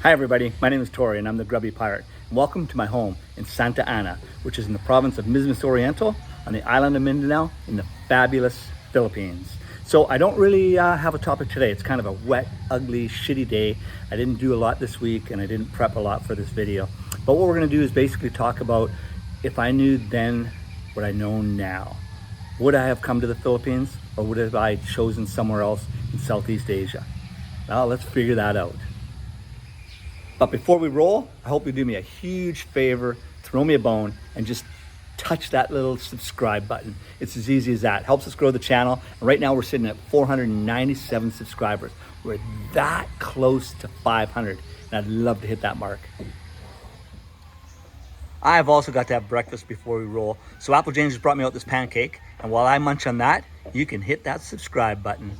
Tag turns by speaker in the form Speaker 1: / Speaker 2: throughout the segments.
Speaker 1: Hi everybody, my name is Tori and I'm the Grubby Pirate. Welcome to my home in Santa Ana, which is in the province of Misamis Oriental on the island of Mindanao in the fabulous Philippines. So I don't really have a topic today. It's kind of a wet, ugly, shitty day. I didn't do a lot this week and I didn't prep a lot for this video. But what we're gonna do is basically talk about if I knew then what I know now. Would I have come to the Philippines or would have I chosen somewhere else in Southeast Asia? Well, let's figure that out. But before we roll, I hope you do me a huge favor, throw me a bone, and just touch that little subscribe button. It's as easy as that. It helps us grow the channel. And right now we're sitting at 497 subscribers. We're that close to 500, and I'd love to hit that mark. I've also got to have breakfast before we roll. So Apple James just brought me out this pancake, and while I munch on that, you can hit that subscribe button.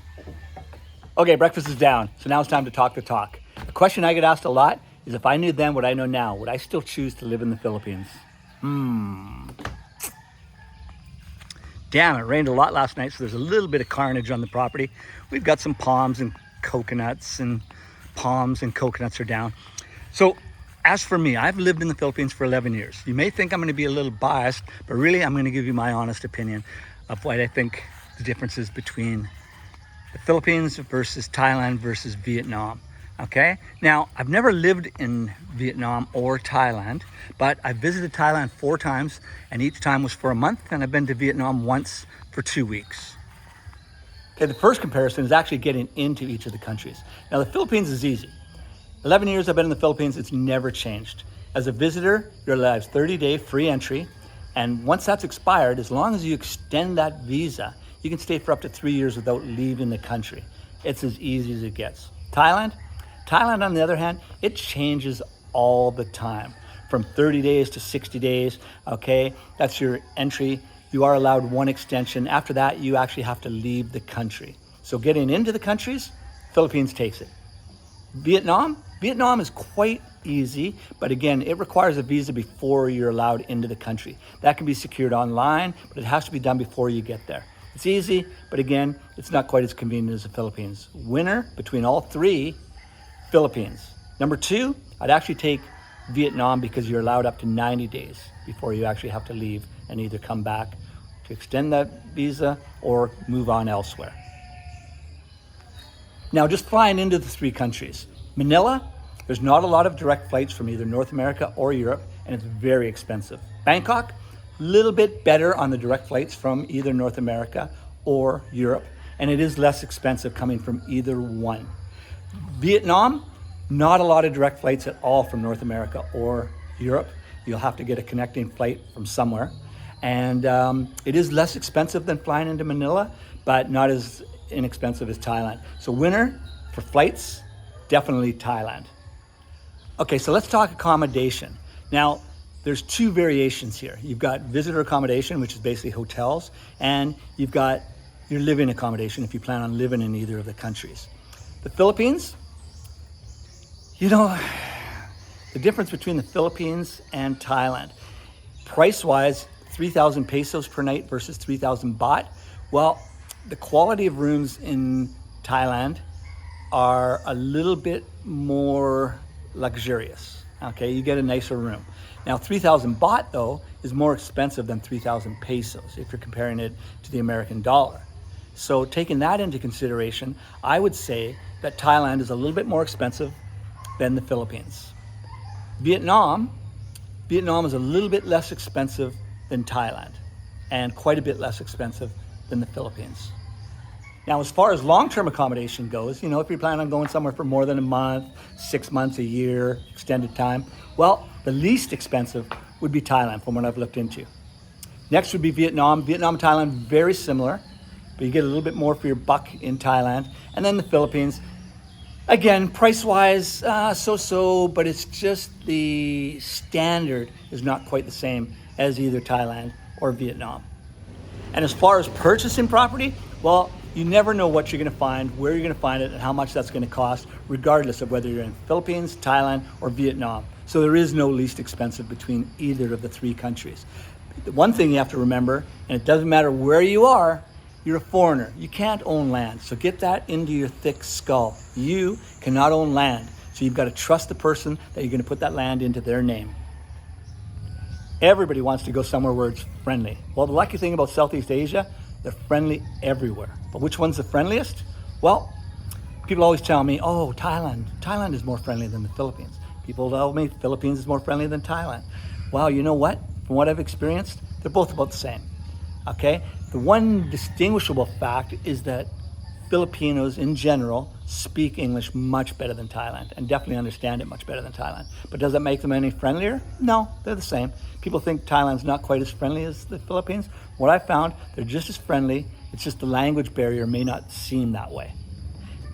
Speaker 1: Okay, breakfast is down, so now it's time to talk the talk. A question I get asked a lot is if I knew then what I know now, would I still choose to live in the Philippines? Damn, it rained a lot last night, so there's a little bit of carnage on the property. We've got some palms and coconuts, and palms and coconuts are down. So as for me, I've lived in the Philippines for 11 years. You may think I'm going to be a little biased, but really I'm going to give you my honest opinion of what I think the differences between the Philippines versus Thailand versus Vietnam. Okay, now I've never lived in Vietnam or Thailand, but I visited Thailand 4 times and each time was for a month, and I've been to Vietnam once for 2 weeks. Okay, the first comparison is actually getting into each of the countries. Now the Philippines is easy. 11 years I've been in the Philippines, it's never changed. As a visitor, you're allowed 30-day free entry, and once that's expired, as long as you extend that visa, you can stay for up to 3 years without leaving the country. It's as easy as it gets. Thailand, on the other hand, it changes all the time. From 30 days to 60 days, okay? That's your entry. You are allowed 1 extension. After that, you actually have to leave the country. So getting into the countries, Philippines takes it. Vietnam is quite easy, but again, it requires a visa before you're allowed into the country. That can be secured online, but it has to be done before you get there. It's easy, but again, it's not quite as convenient as the Philippines. Winner between all 3, Philippines. Number 2, I'd actually take Vietnam because you're allowed up to 90 days before you actually have to leave and either come back to extend that visa or move on elsewhere. Now, just flying into the 3 countries. Manila, there's not a lot of direct flights from either North America or Europe, and it's very expensive. Bangkok, a little bit better on the direct flights from either North America or Europe, and it is less expensive coming from either one. Vietnam, not a lot of direct flights at all from North America or Europe. You'll have to get a connecting flight from somewhere. And it is less expensive than flying into Manila, but not as inexpensive as Thailand. So winner for flights, definitely Thailand. Okay, so let's talk accommodation. Now, there's 2 variations here. You've got visitor accommodation, which is basically hotels, and you've got your living accommodation if you plan on living in either of the countries. The Philippines, you know, the difference between the Philippines and Thailand, price-wise, 3,000 pesos per night versus 3,000 baht. Well, the quality of rooms in Thailand are a little bit more luxurious. Okay, you get a nicer room. Now, 3,000 baht, though, is more expensive than 3,000 pesos if you're comparing it to the American dollar. So taking that into consideration, I would say that Thailand is a little bit more expensive than the Philippines. Vietnam is a little bit less expensive than Thailand and quite a bit less expensive than the Philippines. Now, as far as long-term accommodation goes, you know, if you're planning on going somewhere for more than a month, 6 months, a year, extended time, well, the least expensive would be Thailand from what I've looked into. Next would be Vietnam. Vietnam and Thailand, very similar, but you get a little bit more for your buck in Thailand. And then the Philippines, again, price-wise, so-so, but it's just the standard is not quite the same as either Thailand or Vietnam. And as far as purchasing property, well, you never know what you're going to find, where you're going to find it, and how much that's going to cost, regardless of whether you're in Philippines, Thailand, or Vietnam. So there is no least expensive between either of the 3 countries. The one thing you have to remember, and it doesn't matter where you are, you're a foreigner. You can't own land. So get that into your thick skull. You cannot own land. So you've got to trust the person that you're going to put that land into their name. Everybody wants to go somewhere where it's friendly. Well, the lucky thing about Southeast Asia, they're friendly everywhere. But which one's the friendliest? Well, people always tell me, oh, Thailand. Thailand is more friendly than the Philippines. People tell me Philippines is more friendly than Thailand. Well, you know what? From what I've experienced, they're both about the same. Okay? The one distinguishable fact is that Filipinos in general speak English much better than Thailand and definitely understand it much better than Thailand. But does that make them any friendlier? No, they're the same. People think Thailand's not quite as friendly as the Philippines. What I found, they're just as friendly. It's just the language barrier may not seem that way.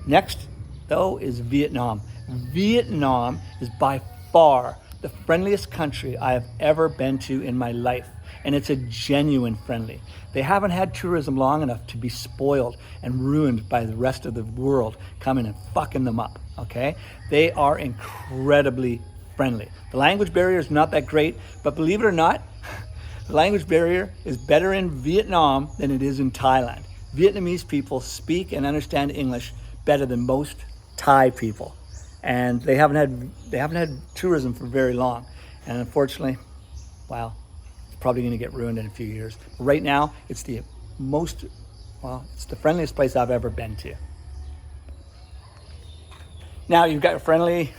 Speaker 1: Next, though, is Vietnam. Vietnam is by far the friendliest country I have ever been to in my life. And it's a genuine friendly. They haven't had tourism long enough to be spoiled and ruined by the rest of the world coming and fucking them up, okay? They are incredibly friendly. The language barrier is not that great, but believe it or not, the language barrier is better in Vietnam than it is in Thailand. Vietnamese people speak and understand English better than most Thai people. And they haven't had tourism for very long. And unfortunately, wow, probably going to get ruined in a few years. But right now, it's the friendliest place I've ever been to. Now you've got friendly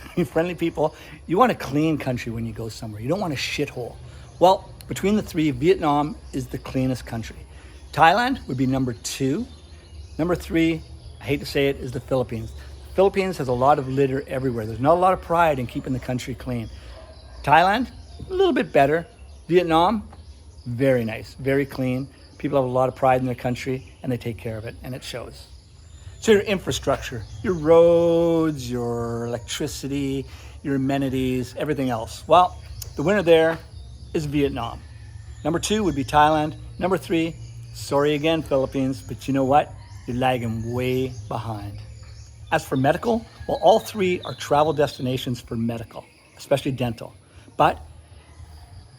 Speaker 1: people. You want a clean country when you go somewhere. You don't want a shithole. Well, between the three, Vietnam is the cleanest country. Thailand would be number 2. Number 3, I hate to say it, is the Philippines. The Philippines has a lot of litter everywhere. There's not a lot of pride in keeping the country clean. Thailand, a little bit better. Vietnam, very nice, very clean. People have a lot of pride in their country and they take care of it, and it shows. So your infrastructure, your roads, your electricity, your amenities, everything else. Well, the winner there is Vietnam. Number 2 would be Thailand. Number 3, sorry again, Philippines, but you know what? You're lagging way behind. As for medical, well, all 3 are travel destinations for medical, especially dental. But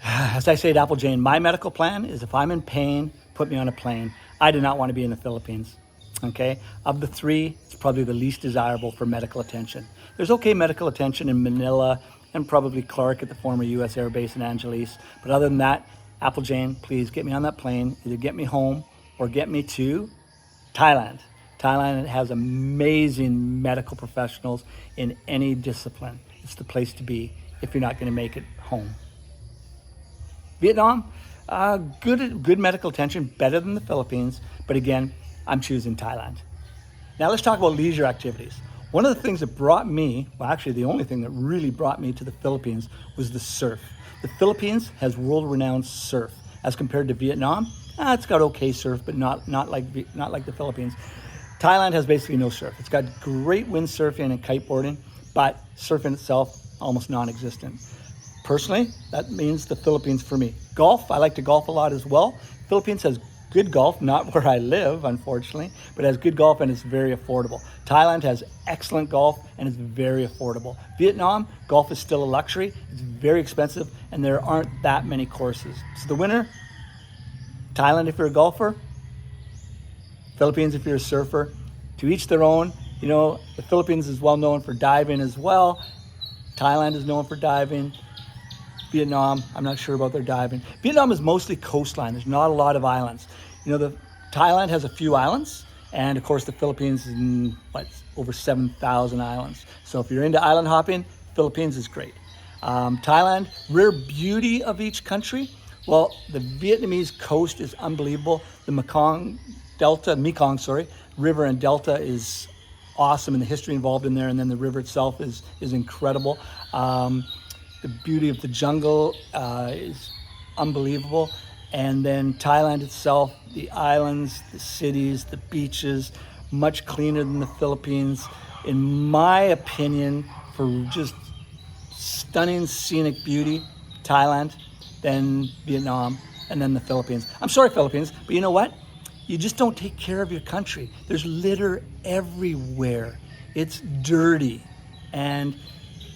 Speaker 1: as I say at Apple Jane, my medical plan is if I'm in pain, put me on a plane. I do not want to be in the Philippines, okay? Of the 3, it's probably the least desirable for medical attention. There's okay medical attention in Manila and probably Clark at the former U.S. Air Base in Angeles. But other than that, Apple Jane, please get me on that plane. Either get me home or get me to Thailand. Thailand has amazing medical professionals in any discipline. It's the place to be if you're not going to make it home. Vietnam, good medical attention, better than the Philippines, but again, I'm choosing Thailand. Now let's talk about leisure activities. One of the things that brought me, well actually the only thing that really brought me to the Philippines was the surf. The Philippines has world-renowned surf. As compared to Vietnam, it's got okay surf, but not like the Philippines. Thailand has basically no surf. It's got great windsurfing and kiteboarding, but surfing itself, almost non-existent. Personally, that means the Philippines for me. Golf, I like to golf a lot as well. Philippines has good golf, not where I live, unfortunately, but has good golf and it's very affordable. Thailand has excellent golf and it's very affordable. Vietnam, golf is still a luxury. It's very expensive and there aren't that many courses. So the winner, Thailand if you're a golfer, Philippines if you're a surfer. To each their own. You know, the Philippines is well known for diving as well. Thailand is known for diving. Vietnam, I'm not sure about their diving. Vietnam is mostly coastline. There's not a lot of islands. You know, Thailand has a few islands, and of course the Philippines is over 7,000 islands. So if you're into island hopping, Philippines is great. Thailand, rare beauty of each country. Well, the Vietnamese coast is unbelievable. The Mekong River and Delta is awesome, and the history involved in there, and then the river itself is incredible. The beauty of the jungle is unbelievable. And then Thailand itself, the islands, the cities, the beaches, much cleaner than the Philippines. In my opinion, for just stunning scenic beauty, Thailand, then Vietnam, and then the Philippines. I'm sorry, Philippines, but you know what? You just don't take care of your country. There's litter everywhere. It's dirty. And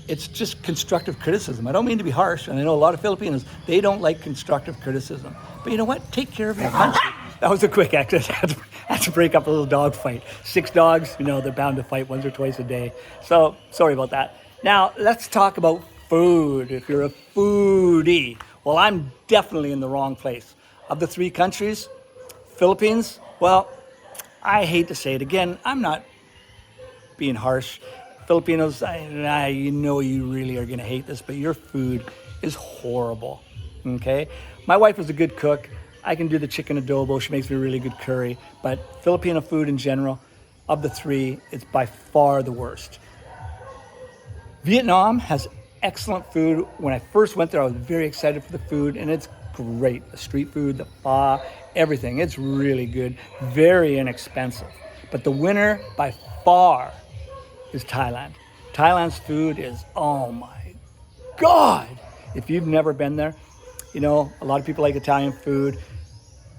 Speaker 1: it's just constructive criticism. I don't mean to be harsh, and I know a lot of Filipinos, they don't like constructive criticism. But you know what? Take care of your country. That was a quick exit. I had to break up a little dog fight. 6 dogs, you know, they're bound to fight once or twice a day. So, sorry about that. Now, let's talk about food. If you're a foodie, well, I'm definitely in the wrong place. Of the three countries, Philippines, well, I hate to say it again, I'm not being harsh. Filipinos, you know you really are going to hate this, but your food is horrible, okay? My wife is a good cook. I can do the chicken adobo. She makes me really good curry. But Filipino food in general, of the three, it's by far the worst. Vietnam has excellent food. When I first went there, I was very excited for the food, and it's great. The street food, the pho, everything. It's really good, very inexpensive. But the winner by far is Thailand. Thailand's food is, oh my God. If you've never been there, you know, a lot of people like Italian food,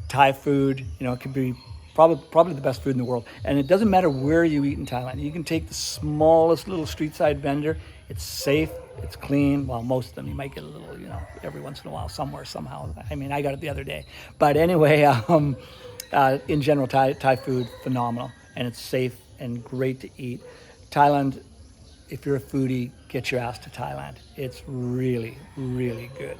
Speaker 1: Thai food, you know, it could be probably the best food in the world. And it doesn't matter where you eat in Thailand. You can take the smallest little street side vendor. It's safe, it's clean. Well, most of them, you might get a little, you know, every once in a while, somewhere, somehow. I mean, I got it the other day. But anyway, in general, Thai food, phenomenal. And it's safe and great to eat. Thailand, if you're a foodie, get your ass to Thailand. It's really, really good.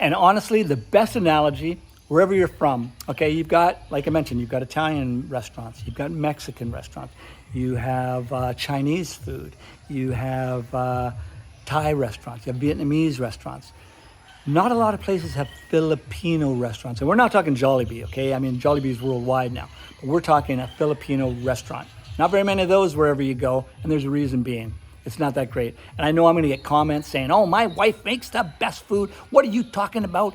Speaker 1: And honestly, the best analogy, wherever you're from, okay, you've got, like I mentioned, you've got Italian restaurants, you've got Mexican restaurants, you have Chinese food, you have Thai restaurants, you have Vietnamese restaurants. Not a lot of places have Filipino restaurants. And we're not talking Jollibee, okay? I mean, Jollibee is worldwide now. But we're talking a Filipino restaurant. Not very many of those wherever you go, and there's a reason being. It's not that great. And I know I'm gonna get comments saying, oh, my wife makes the best food. What are you talking about?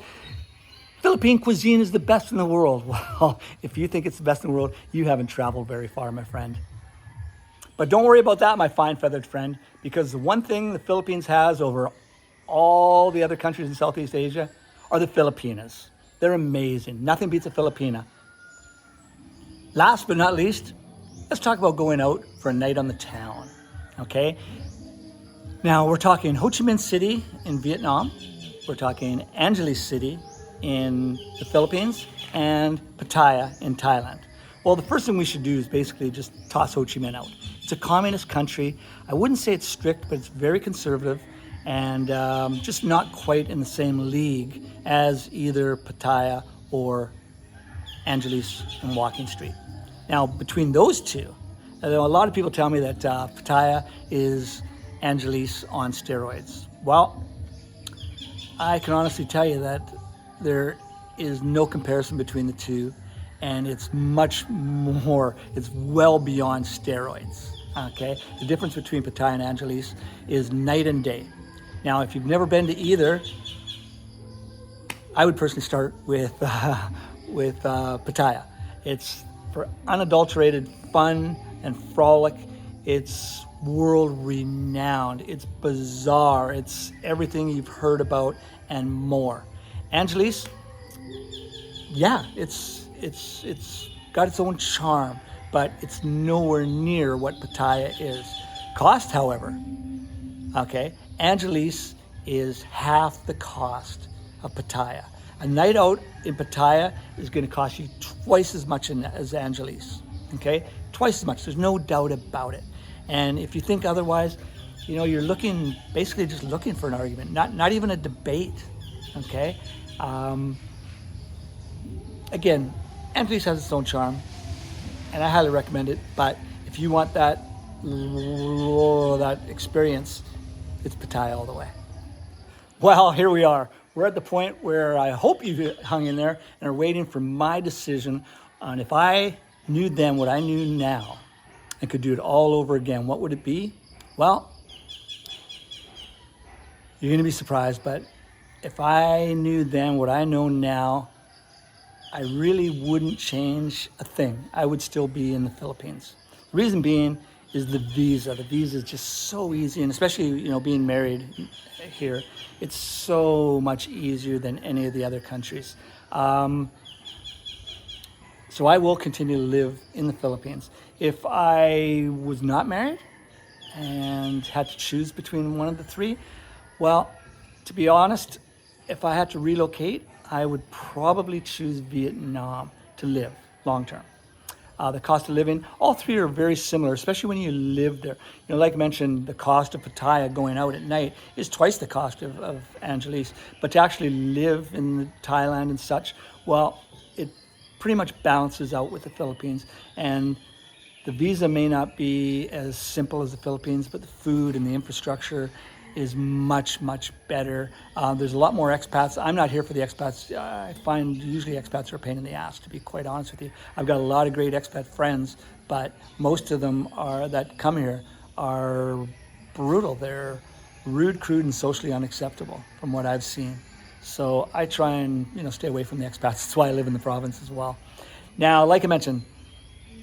Speaker 1: Philippine cuisine is the best in the world. Well, if you think it's the best in the world, you haven't traveled very far, my friend. But don't worry about that, my fine feathered friend, because the one thing the Philippines has over all the other countries in Southeast Asia are the Filipinas. They're amazing. Nothing beats a Filipina. Last but not least, let's talk about going out for a night on the town, okay? Now, we're talking Ho Chi Minh City in Vietnam. We're talking Angeles City in the Philippines and Pattaya in Thailand. Well, the first thing we should do is basically just toss Ho Chi Minh out. It's a communist country. I wouldn't say it's strict, but it's very conservative and just not quite in the same league as either Pattaya or Angeles and Walking Street. Now, between those two, a lot of people tell me that Pattaya is Angeles on steroids. Well, I can honestly tell you that there is no comparison between the two, and it's much more, it's well beyond steroids, okay? The difference between Pattaya and Angeles is night and day. Now, if you've never been to either, I would personally start with Pattaya. It's for unadulterated fun and frolic. It's world-renowned. It's bizarre. It's everything you've heard about and more. Angeles, yeah, it's got its own charm, but it's nowhere near what Pattaya is. Cost, however, okay, Angeles is half the cost of Pattaya. A night out in Pattaya is going to cost you twice as much as Angeles, okay? Twice as much, there's no doubt about it. And if you think otherwise, you know, you're basically just looking for an argument, not even a debate, okay? Again, Angeles has its own charm, and I highly recommend it, but if you want that experience, it's Pattaya all the way. Well, here we are. We're at the point where I hope you've hung in there and are waiting for my decision on if I knew then what I knew now and could do it all over again, what would it be? Well, you're going to be surprised, but if I knew then what I know now, I really wouldn't change a thing. I would still be in the Philippines. The reason being is the visa. The visa is just so easy, and especially, you know, being married here, it's so much easier than any of the other countries. So I will continue to live in the Philippines. If I was not married and had to choose between one of the three, well, to be honest, if I had to relocate, I would probably choose Vietnam to live long term. the cost of living. All three are very similar, especially when you live there. You know, like I mentioned, the cost of Pattaya going out at night is twice the cost of Angeles. But to actually live in Thailand and such, well, it pretty much balances out with the Philippines. And the visa may not be as simple as the Philippines, but the food and the infrastructure is much, much better. There's a lot more expats. I'm not here for the expats. I find usually expats are a pain in the ass, to be quite honest with you. I've got a lot of great expat friends, but most of them that come here are brutal. They're rude, crude, and socially unacceptable from what I've seen. So I try and stay away from the expats. That's why I live in the province as well. Now, like I mentioned,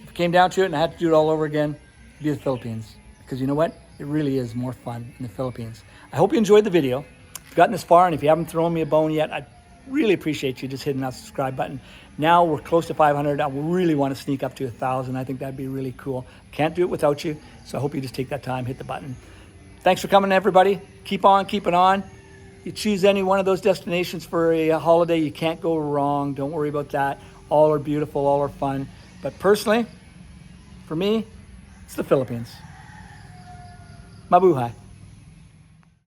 Speaker 1: if it came down to it and I had to do it all over again, it'd be the Philippines. Because you know what? It really is more fun in the Philippines. I hope you enjoyed the video. If you've gotten this far, and if you haven't thrown me a bone yet, I'd really appreciate you just hitting that subscribe button. Now we're close to 500. I really want to sneak up to 1,000. I think that'd be really cool. Can't do it without you, so I hope you just take that time, hit the button. Thanks for coming, everybody. Keep on keeping on. You choose any one of those destinations for a holiday, you can't go wrong. Don't worry about that. All are beautiful, all are fun. But personally, for me, it's the Philippines. Mabuhay.